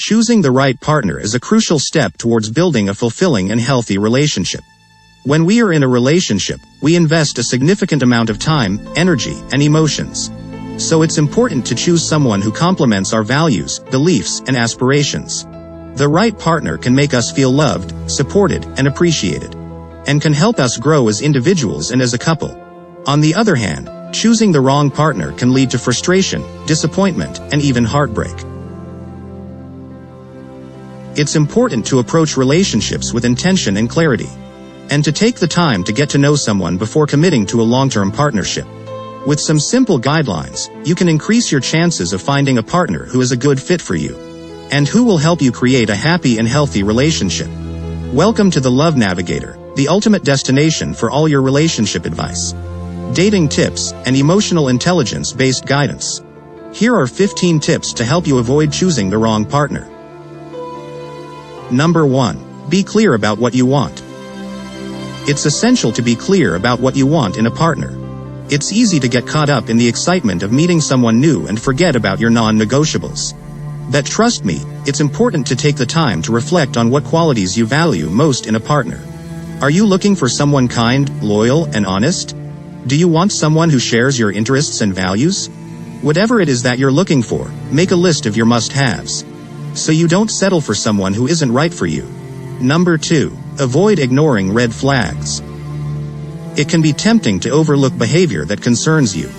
Choosing the right partner is a crucial step towards building a fulfilling and healthy relationship. When we are in a relationship, we invest a significant amount of time, energy, and emotions. So it's important to choose someone who complements our values, beliefs, and aspirations. The right partner can make us feel loved, supported, and appreciated, and can help us grow as individuals and as a couple. On the other hand, choosing the wrong partner can lead to frustration, disappointment, and even heartbreak. It's important to approach relationships with intention and clarity, and to take the time to get to know someone before committing to a long-term partnership. With some simple guidelines, you can increase your chances of finding a partner who is a good fit for you, and who will help you create a happy and healthy relationship. Welcome to the Love Navigator, the ultimate destination for all your relationship advice, dating tips, and emotional intelligence-based guidance. Here are 15 tips to help you avoid choosing the wrong partner. Number 1. Be clear about what you want. It's essential to be clear about what you want in a partner. It's easy to get caught up in the excitement of meeting someone new and forget about your non-negotiables. But trust me, it's important to take the time to reflect on what qualities you value most in a partner. Are you looking for someone kind, loyal, and honest? Do you want someone who shares your interests and values? Whatever it is that you're looking for, make a list of your must-haves, so you don't settle for someone who isn't right for you. Number 2. Avoid ignoring red flags. It can be tempting to overlook behavior that concerns you,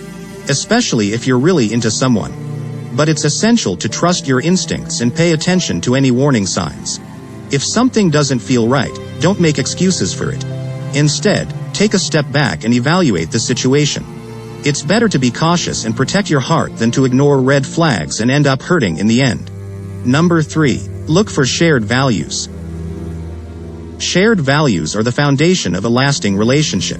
especially if you're really into someone. But it's essential to trust your instincts and pay attention to any warning signs. If something doesn't feel right, don't make excuses for it. Instead, take a step back and evaluate the situation. It's better to be cautious and protect your heart than to ignore red flags and end up hurting in the end. Number 3. Look for shared values. Shared values are the foundation of a lasting relationship.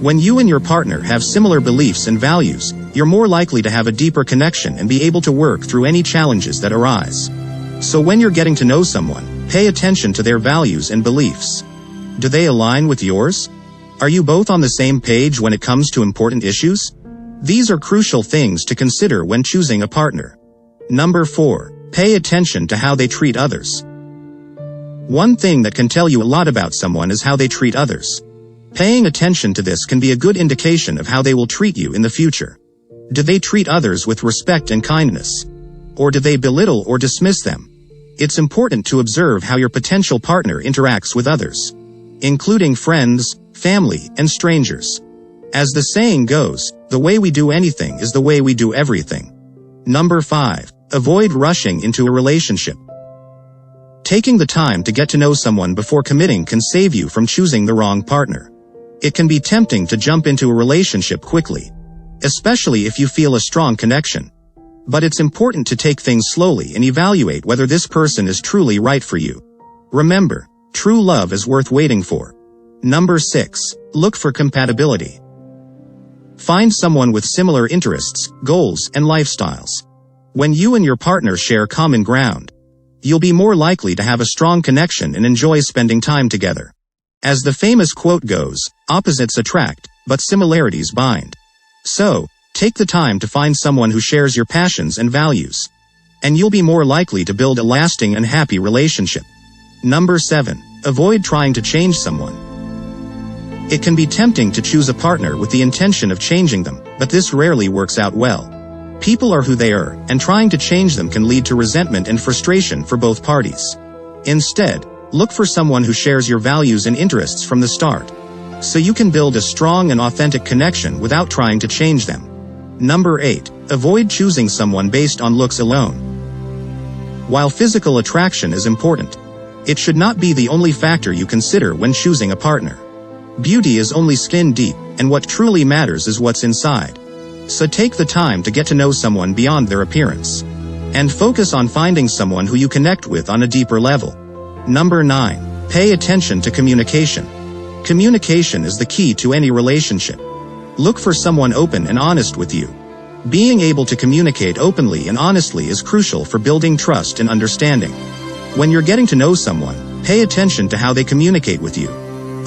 When you and your partner have similar beliefs and values, you're more likely to have a deeper connection and be able to work through any challenges that arise. So when you're getting to know someone, pay attention to their values and beliefs. Do they align with yours? Are you both on the same page when it comes to important issues? These are crucial things to consider when choosing a partner. Number 4. Pay attention to how they treat others. One thing that can tell you a lot about someone is how they treat others. Paying attention to this can be a good indication of how they will treat you in the future. Do they treat others with respect and kindness? Or do they belittle or dismiss them? It's important to observe how your potential partner interacts with others, including friends, family, and strangers. As the saying goes, the way we do anything is the way we do everything. Number 5. Avoid rushing into a relationship. Taking the time to get to know someone before committing can save you from choosing the wrong partner. It can be tempting to jump into a relationship quickly, especially if you feel a strong connection. But it's important to take things slowly and evaluate whether this person is truly right for you. Remember, true love is worth waiting for. Number 6. Look for compatibility. Find someone with similar interests, goals, and lifestyles. When you and your partner share common ground, you'll be more likely to have a strong connection and enjoy spending time together. As the famous quote goes, opposites attract, but similarities bind. So, take the time to find someone who shares your passions and values, and you'll be more likely to build a lasting and happy relationship. Number 7. Avoid trying to change someone. It can be tempting to choose a partner with the intention of changing them, but this rarely works out well. People are who they are, and trying to change them can lead to resentment and frustration for both parties. Instead, look for someone who shares your values and interests from the start, so you can build a strong and authentic connection without trying to change them. Number 8. Avoid choosing someone based on looks alone. While physical attraction is important, it should not be the only factor you consider when choosing a partner. Beauty is only skin deep, and what truly matters is what's inside. So take the time to get to know someone beyond their appearance, and focus on finding someone who you connect with on a deeper level. Number 9. Pay attention to communication. Communication is the key to any relationship. Look for someone open and honest with you. Being able to communicate openly and honestly is crucial for building trust and understanding. When you're getting to know someone, pay attention to how they communicate with you.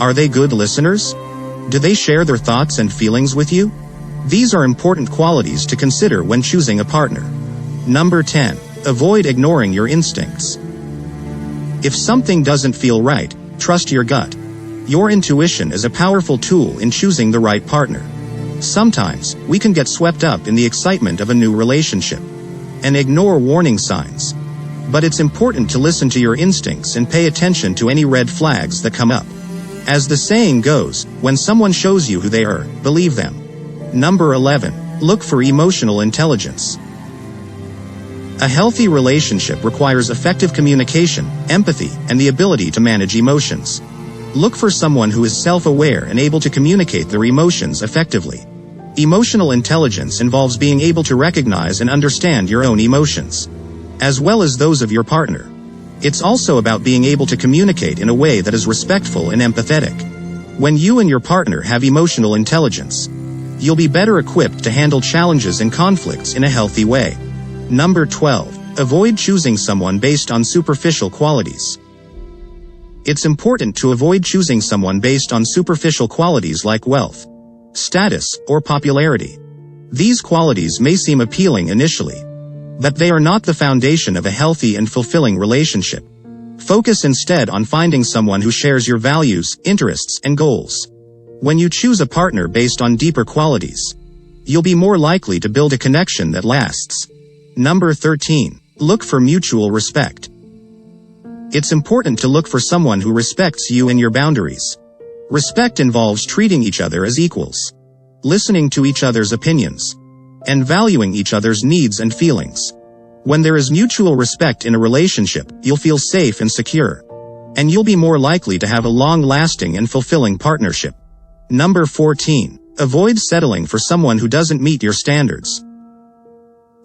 Are they good listeners? Do they share their thoughts and feelings with you? These are important qualities to consider when choosing a partner. Number 10. Avoid ignoring your instincts. If something doesn't feel right, trust your gut. Your intuition is a powerful tool in choosing the right partner. Sometimes, we can get swept up in the excitement of a new relationship and ignore warning signs. But it's important to listen to your instincts and pay attention to any red flags that come up. As the saying goes, when someone shows you who they are, believe them. Number 11. Look for emotional intelligence. A healthy relationship requires effective communication, empathy, and the ability to manage emotions. Look for someone who is self-aware and able to communicate their emotions effectively. Emotional intelligence involves being able to recognize and understand your own emotions, as well as those of your partner. It's also about being able to communicate in a way that is respectful and empathetic. When you and your partner have emotional intelligence, you'll be better equipped to handle challenges and conflicts in a healthy way. Number 12. Avoid choosing someone based on superficial qualities. It's important to avoid choosing someone based on superficial qualities like wealth, status, or popularity. These qualities may seem appealing initially, but they are not the foundation of a healthy and fulfilling relationship. Focus instead on finding someone who shares your values, interests, and goals. When you choose a partner based on deeper qualities, you'll be more likely to build a connection that lasts. Number 13. Look for mutual respect. It's important to look for someone who respects you and your boundaries. Respect involves treating each other as equals, listening to each other's opinions, and valuing each other's needs and feelings. When there is mutual respect in a relationship, you'll feel safe and secure, and you'll be more likely to have a long-lasting and fulfilling partnership. Number 14. Avoid settling for someone who doesn't meet your standards.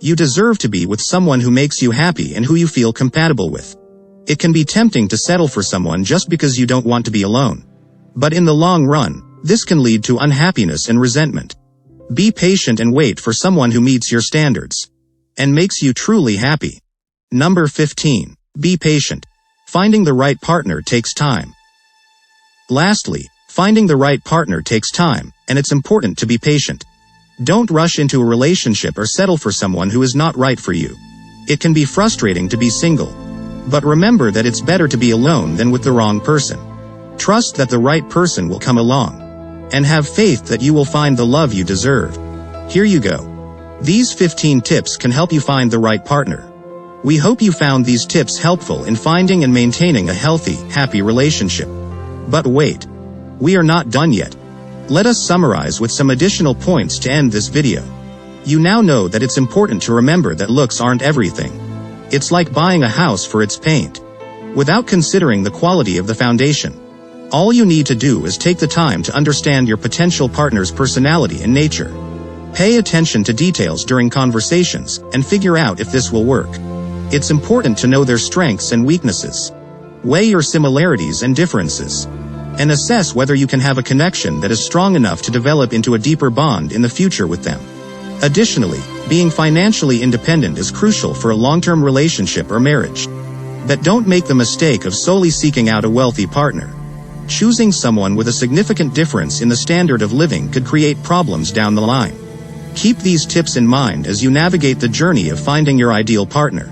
You deserve to be with someone who makes you happy and who you feel compatible with. It can be tempting to settle for someone just because you don't want to be alone. But in the long run, this can lead to unhappiness and resentment. Be patient and wait for someone who meets your standards and makes you truly happy. Number 15. Be patient. Finding the right partner takes time. Lastly, finding the right partner takes time, and it's important to be patient. Don't rush into a relationship or settle for someone who is not right for you. It can be frustrating to be single, but remember that it's better to be alone than with the wrong person. Trust that the right person will come along, and have faith that you will find the love you deserve. Here you go. These 15 tips can help you find the right partner. We hope you found these tips helpful in finding and maintaining a healthy, happy relationship. But wait, we are not done yet. Let us summarize with some additional points to end this video. You now know that it's important to remember that looks aren't everything. It's like buying a house for its paint, without considering the quality of the foundation. All you need to do is take the time to understand your potential partner's personality and nature. Pay attention to details during conversations, and figure out if this will work. It's important to know their strengths and weaknesses. Weigh your similarities and differences, and assess whether you can have a connection that is strong enough to develop into a deeper bond in the future with them. Additionally, being financially independent is crucial for a long-term relationship or marriage. But don't make the mistake of solely seeking out a wealthy partner. Choosing someone with a significant difference in the standard of living could create problems down the line. Keep these tips in mind as you navigate the journey of finding your ideal partner.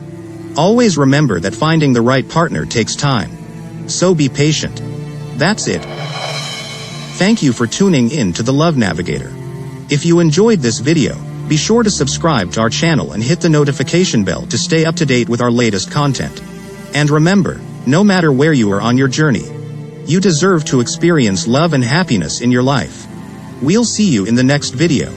Always remember that finding the right partner takes time. So be patient. That's it. Thank you for tuning in to the Love Navigator. If you enjoyed this video, be sure to subscribe to our channel and hit the notification bell to stay up to date with our latest content. And remember, no matter where you are on your journey, you deserve to experience love and happiness in your life. We'll see you in the next video.